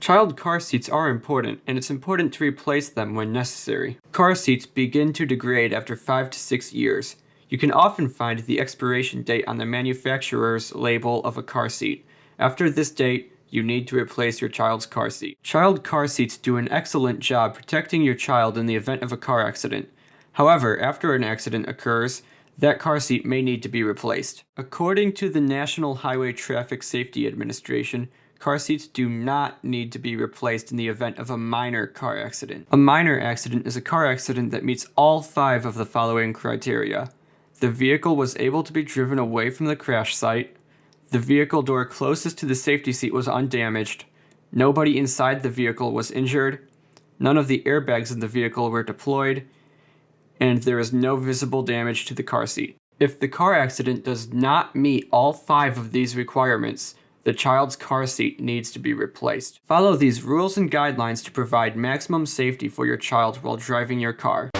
Child car seats are important, and it's important to replace them when necessary. Car seats begin to degrade after 5 to 6 years. You can often find the expiration date on the manufacturer's label of a car seat. After this date, you need to replace your child's car seat. Child car seats do an excellent job protecting your child in the event of a car accident. However, after an accident occurs, that car seat may need to be replaced. According to the National Highway Traffic Safety Administration, car seats do not need to be replaced in the event of a minor car accident. A minor accident is a car accident that meets all 5 of the following criteria. The vehicle was able to be driven away from the crash site. The vehicle door closest to the safety seat was undamaged. Nobody inside the vehicle was injured. None of the airbags in the vehicle were deployed. And there is no visible damage to the car seat. If the car accident does not meet all 5 of these requirements, the child's car seat needs to be replaced. Follow these rules and guidelines to provide maximum safety for your child while driving your car.